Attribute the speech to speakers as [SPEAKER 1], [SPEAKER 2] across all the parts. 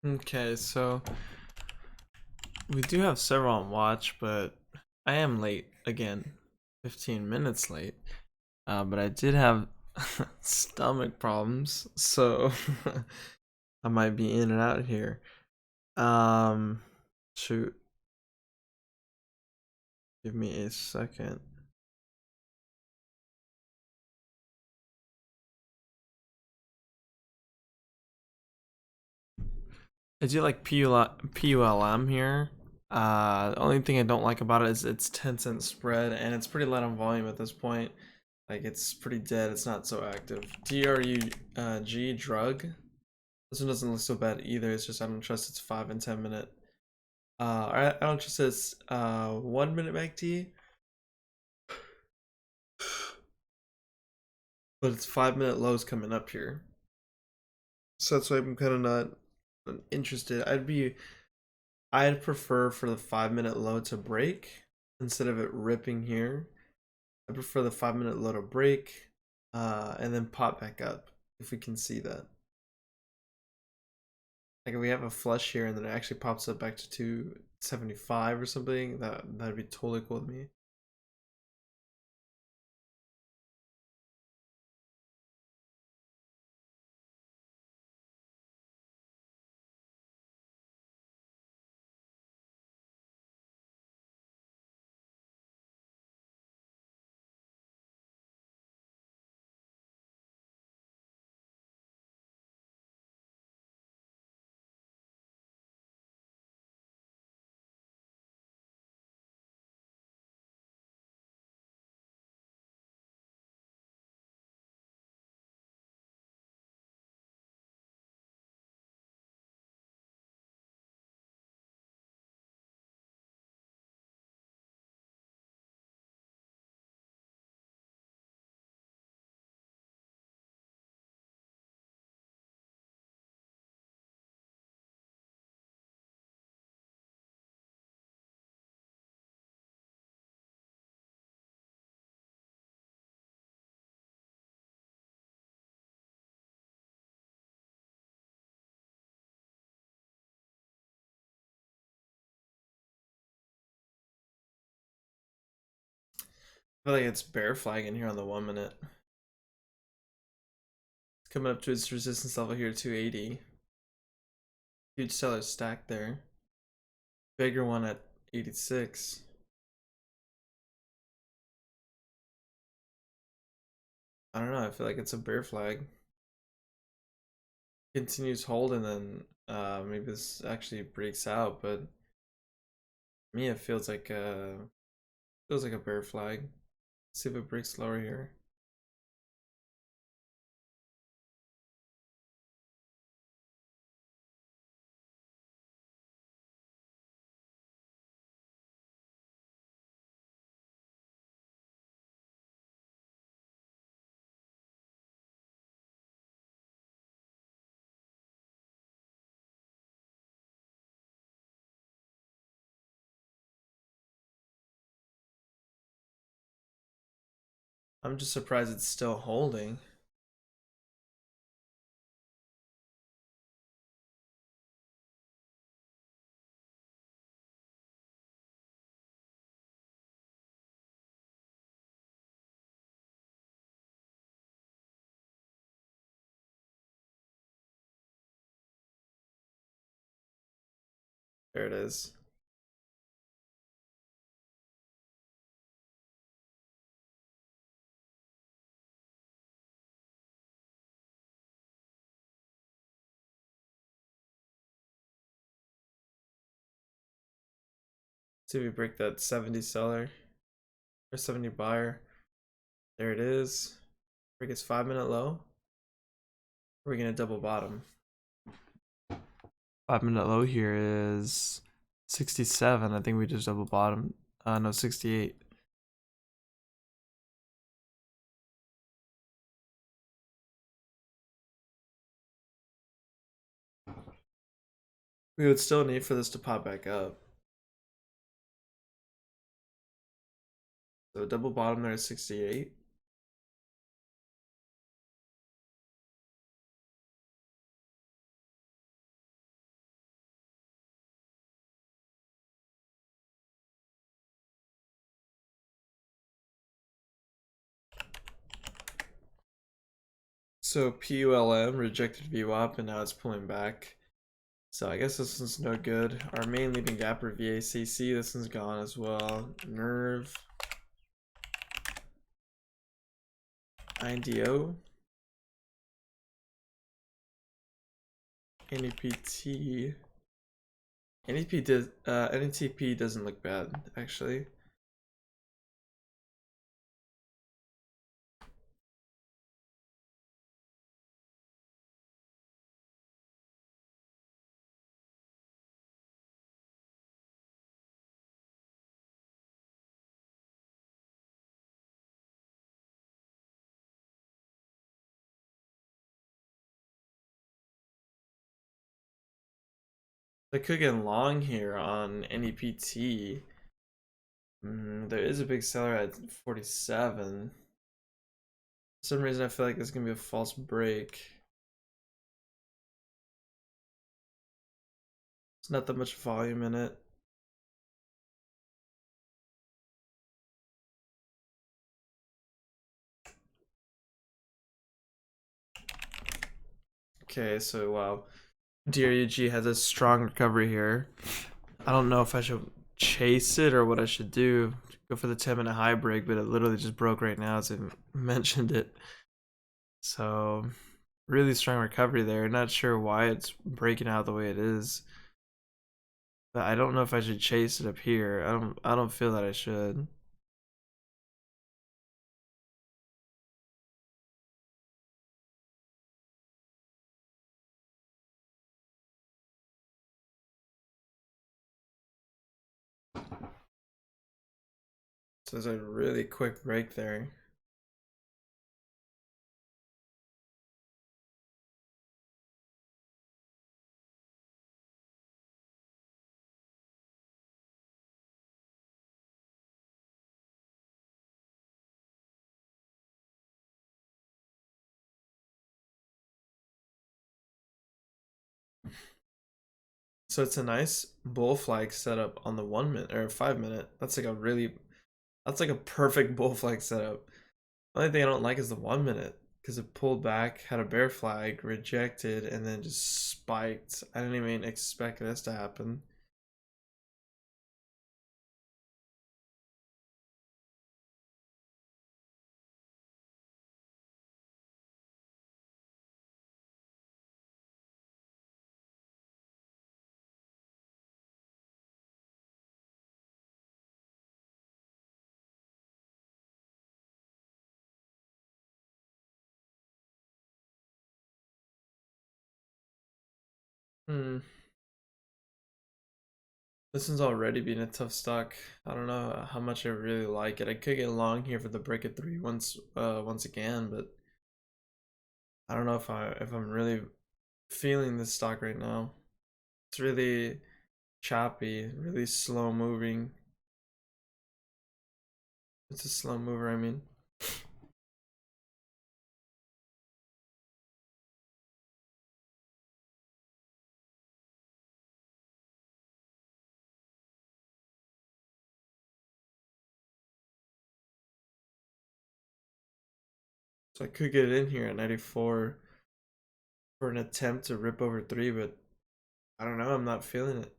[SPEAKER 1] Okay, so we do have several on watch, but I am late again, 15 minutes late. But I did have stomach problems, so I might be in and out here. Um, Shoot, give me a second. I do like PULM here. The only thing I don't like about it is its 10-cent spread, and it's pretty light on volume at this point. Like it's pretty dead. It's not so active. DRUG drug. This one doesn't look so bad either. It's just I don't trust its 5 and 10 minute. I don't trust its 1 minute MACD, but it's 5 minute lows coming up here. So that's why I'm kind of not interested. I'd prefer for the 5 minute low to break instead of it ripping here. I prefer the 5 minute low to break, and then pop back up if we can see that. Like if we have a flush here and then it actually pops up back to 275 or something, that'd be totally cool with me. I feel like it's bear flagging here on the 1 minute. It's coming up to its resistance level here, 280. Huge seller stack there. Bigger one at 86. I don't know, I feel like it's a bear flag. Continues holding, then maybe this actually breaks out, but to me it feels like a bear flag. Let's see if it breaks lower here. I'm just surprised it's still holding. There it is. See if we break that 70 seller or 70 buyer. There it is. Break its 5 minute low. We're gonna double bottom. 5 minute low here is 67. I think we just double bottom. No, 68. We would still need for this to pop back up. So double bottom there is 68. So PULM rejected VWAP and now it's pulling back. So I guess this one's no good. Our main leading gapper VACC, this one's gone as well. NERV. INDO. NEPT. NTP doesn't look bad, actually. I could get long here on NEPT. There is a big seller at 47. For some reason I feel like there's gonna be a false break. There's not that much volume in it. Okay, so wow. DRUG has a strong recovery here. I don't know if I should chase it or what I should do. Go for the 10-minute high break, but it literally just broke right now as I mentioned it. So really strong recovery there. Not sure why it's breaking out the way it is. But I don't know if I should chase it up here. I don't feel that I should. So there's a really quick break there. So it's a nice bull flag setup on the 1 minute or 5 minute. That's like a perfect bull flag setup. The only thing I don't like is the 1 minute because it pulled back, had a bear flag, rejected, and then just spiked. I didn't even expect this to happen. Hmm. This one's already been a tough stock. I don't know how much I really like it. I could get long here for the break at 3 once again, but I don't know if I'm really feeling this stock right now. It's really choppy, really slow moving. It's a slow mover, I mean. So I could get in here at 94 for an attempt to rip over 3, but I don't know, I'm not feeling it.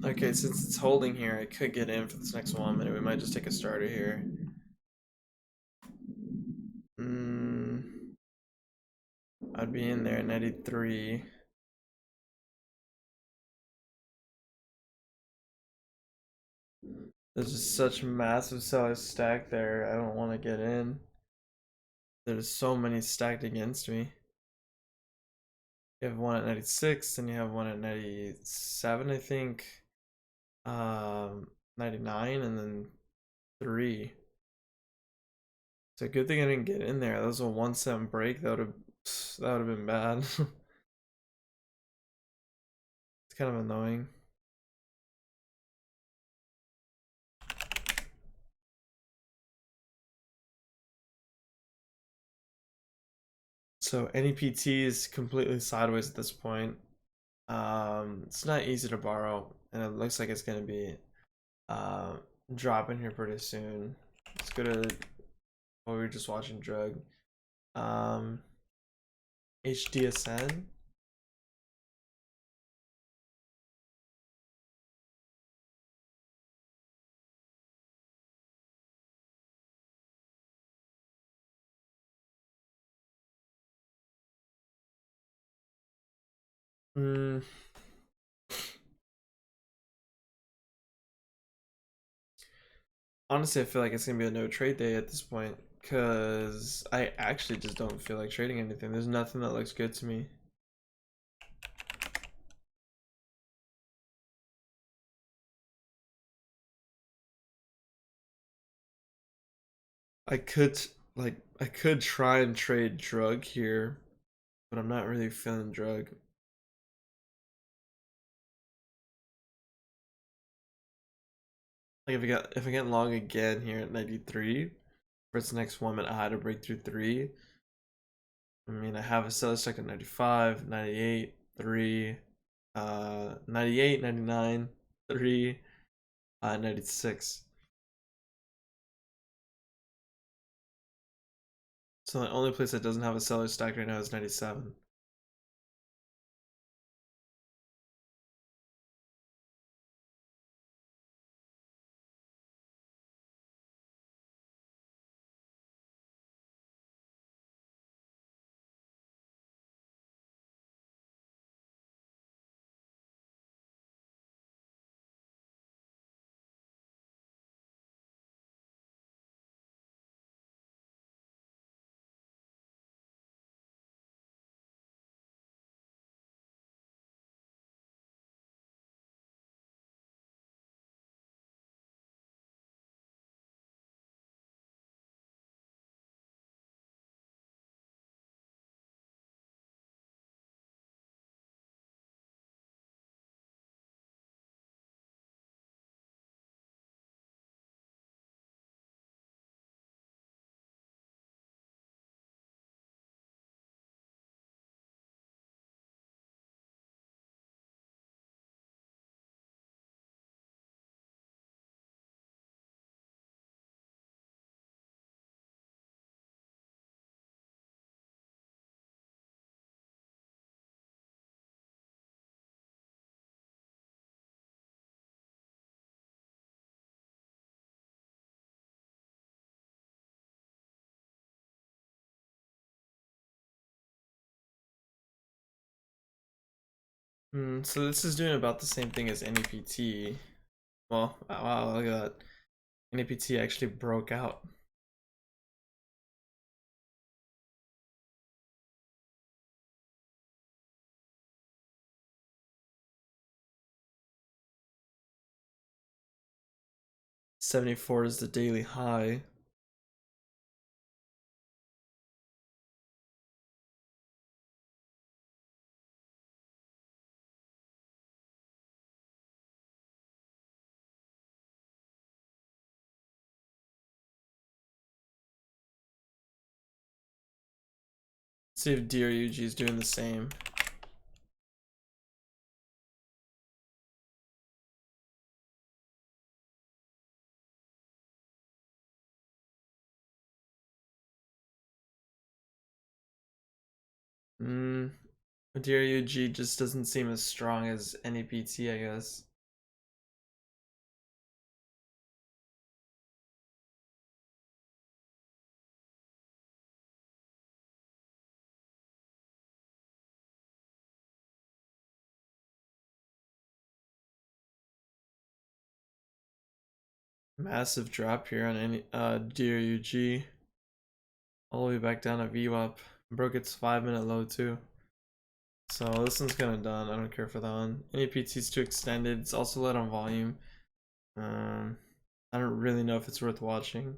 [SPEAKER 1] Okay, since it's holding here, I could get in for this next 1 minute. We might just take a starter here. I'd be in there at 93. There's just such massive sellers stacked there. I don't want to get in. There's so many stacked against me. You have one at 96, then you have one at 97, I think. 99, and then 3. It's a good thing I didn't get in there. That was a 1-7 break. That would have been bad. It's kind of annoying. So NEPT is completely sideways at this point. It's not easy to borrow, and it looks like it's gonna be uh, dropping here pretty soon. Let's go to what we were just watching, drug. Um, HDSN. Mm, honestly, I feel like it's gonna be a no trade day at this point because I actually just don't feel like trading anything. There's nothing that looks good to me. I could I could try and trade drug here, but I'm not really feeling drug. Like if I get long again here at 93 for its next 1 minute high to break through 3. I mean, I have a seller stuck at 95, 98, 3, 98, 99, 3, 96. So the only place that doesn't have a seller stack right now is 97. So this is doing about the same thing as NEPT. Well, wow, look at that. NEPT actually broke out. 74 is the daily high. Let's see if DRUG is doing the same. DRUG just doesn't seem as strong as NEPT, I guess. Massive drop here on any DRUG. All the way back down to VWAP. Broke its 5-minute low too. So this one's kind of done. I don't care for that one. NEPT is too extended. It's also let on volume. I don't really know if it's worth watching.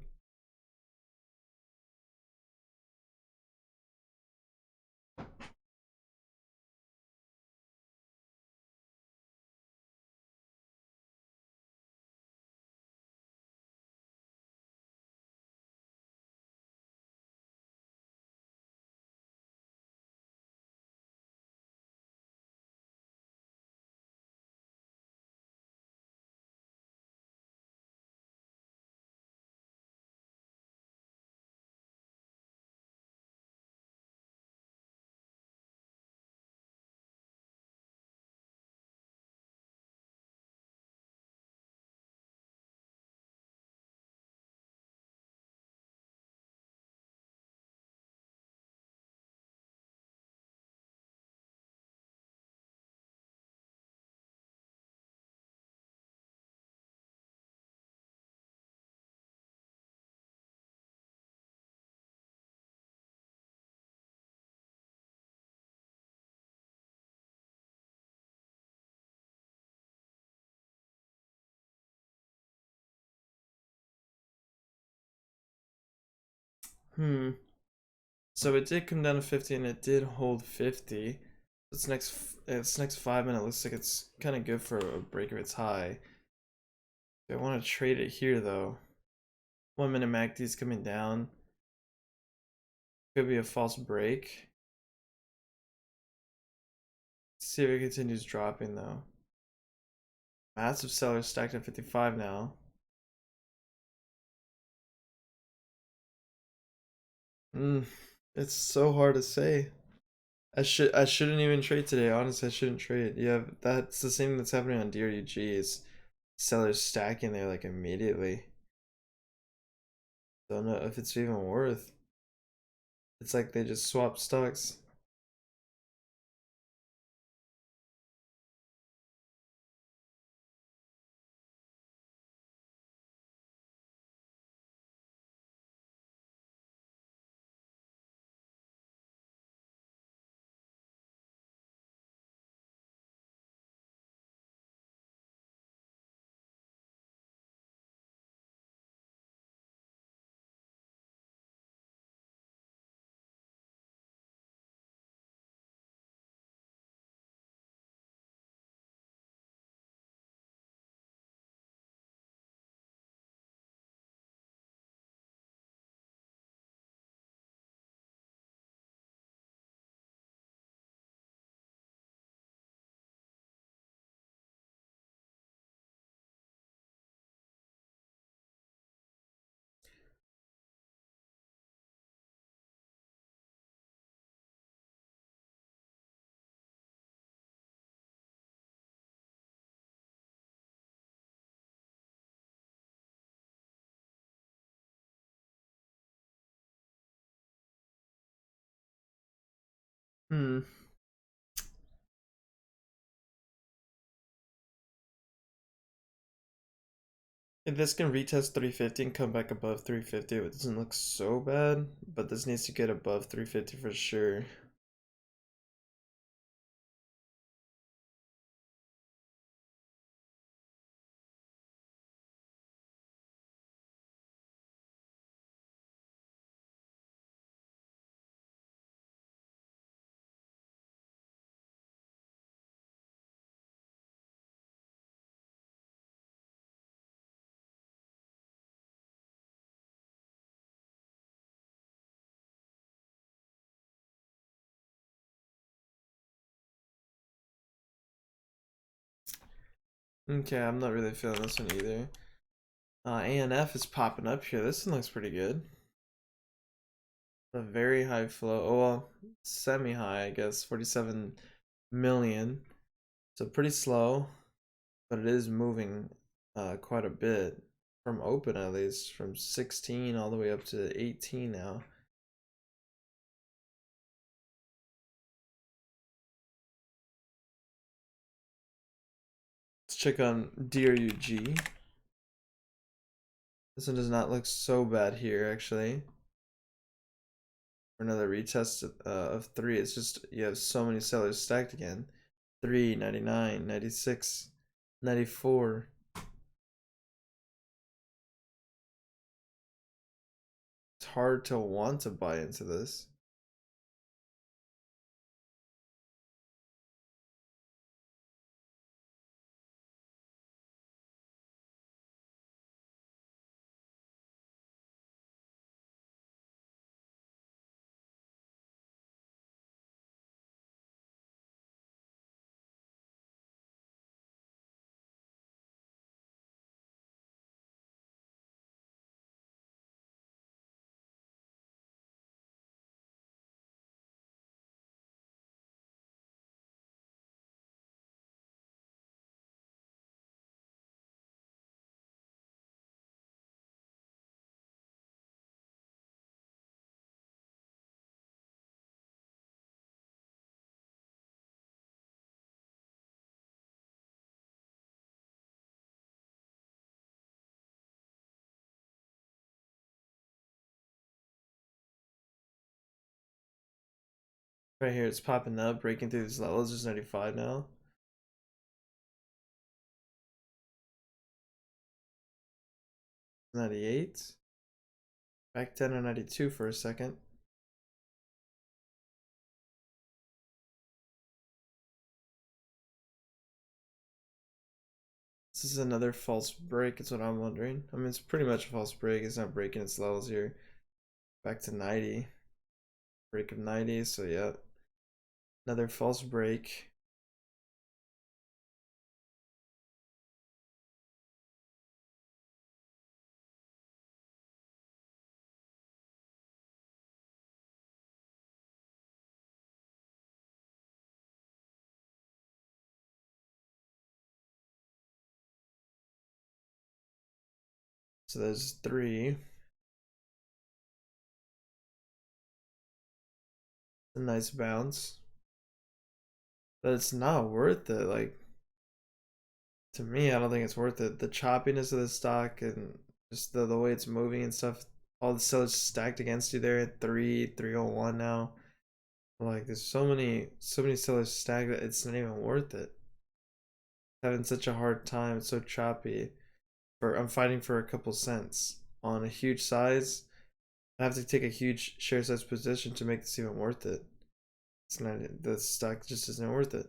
[SPEAKER 1] So it did come down to 50 and it did hold 50. This next 5 minute looks like it's kind of good for a break of its high. I want to trade it here though. 1 minute MACD is coming down. Could be a false break. Let's see if it continues dropping though. Massive sellers stacked at 55 now. It's so hard to say. I shouldn't even trade today. Honestly, I shouldn't trade. Yeah, that's the same that's happening on DRUG is sellers stacking there like immediately. Don't know if it's even worth. It's like they just swap stocks. Hmm. If this can retest 350 and come back above 350, it doesn't look so bad, but this needs to get above 350 for sure. Okay, I'm not really feeling this one either. ANF is popping up here. This one looks pretty good. A very high flow. Oh, well, semi-high, I guess. 47 million. So pretty slow, but it is moving quite a bit from open at least, from 16 all the way up to 18 now. Let's check on DRUG. This one does not look so bad here, actually. for another retest of 3. It's just you have so many sellers stacked again. 3, 99, 96, 94. It's hard to want to buy into this. Right here, it's popping up, breaking through these levels. There's 95 now. $98. Back 10 or 92 for a second. This is another false break, is what I'm wondering. I mean, it's pretty much a false break. It's not breaking its levels here. Back to 90. Break of 90, so yeah. Another false break. So there's 3. A nice bounce. But it's not worth it. Like, to me, I don't think it's worth it. The choppiness of the stock and just the way it's moving and stuff. All the sellers stacked against you there at 301 now. Like, there's so many sellers stacked that it's not even worth it. Having such a hard time, it's so choppy. I'm fighting for a couple cents on a huge size. I have to take a huge share size position to make this even worth it. It's not, the stock just isn't worth it.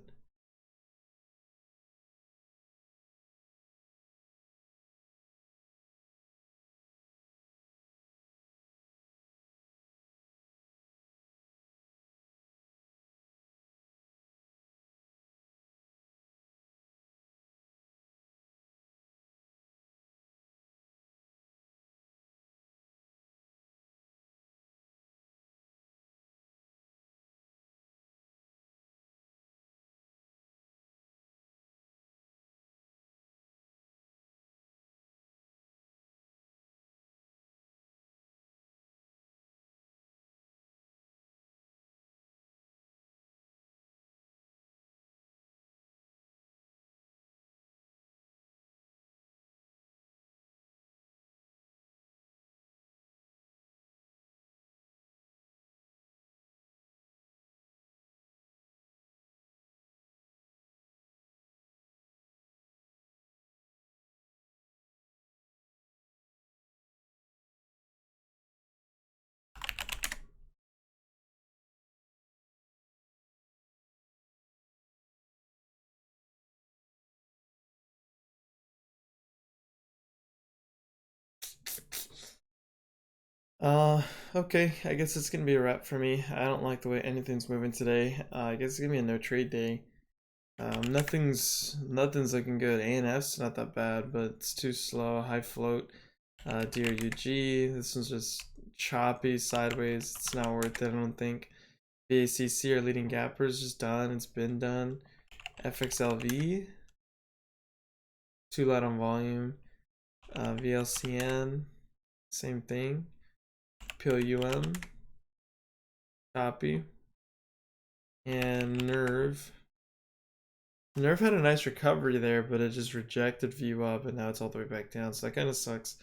[SPEAKER 1] Uh, okay, I guess it's gonna be a wrap for me. I don't like the way anything's moving today. I guess it's gonna be a no trade day. Nothing's looking good. ANF's not that bad, but it's too slow. High float. DRUG. This one's just choppy sideways. It's not worth it, I don't think. VACC, our leading gapper, is just done. It's been done. FXLV. Too light on volume. VLCN. Same thing. PULM. Copy. And NERV. NERV had a nice recovery there, but it just rejected view up, and now it's all the way back down. So that kind of sucks.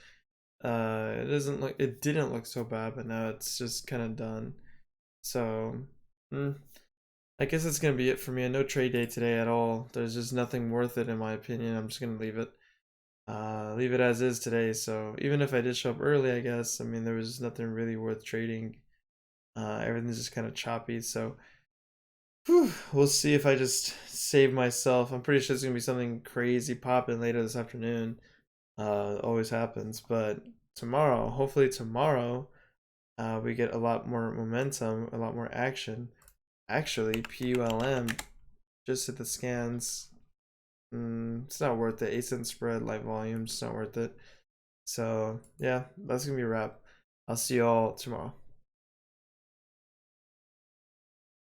[SPEAKER 1] It didn't look so bad, but now it's just kind of done. So, I guess that's gonna be it for me. No trade day today at all. There's just nothing worth it in my opinion. I'm just gonna leave it as is today. So even if I did show up early, I guess, I mean, there was nothing really worth trading. Everything's just kind of choppy. So we'll see if I just save myself. I'm pretty sure it's gonna be something crazy popping later this afternoon. Always happens, but tomorrow, hopefully tomorrow, we get a lot more momentum, a lot more action. Actually, PULM just hit the scans. It's not worth it. 8-cent spread, light volume, it's not worth it. So yeah, that's gonna be a wrap. I'll see you all tomorrow.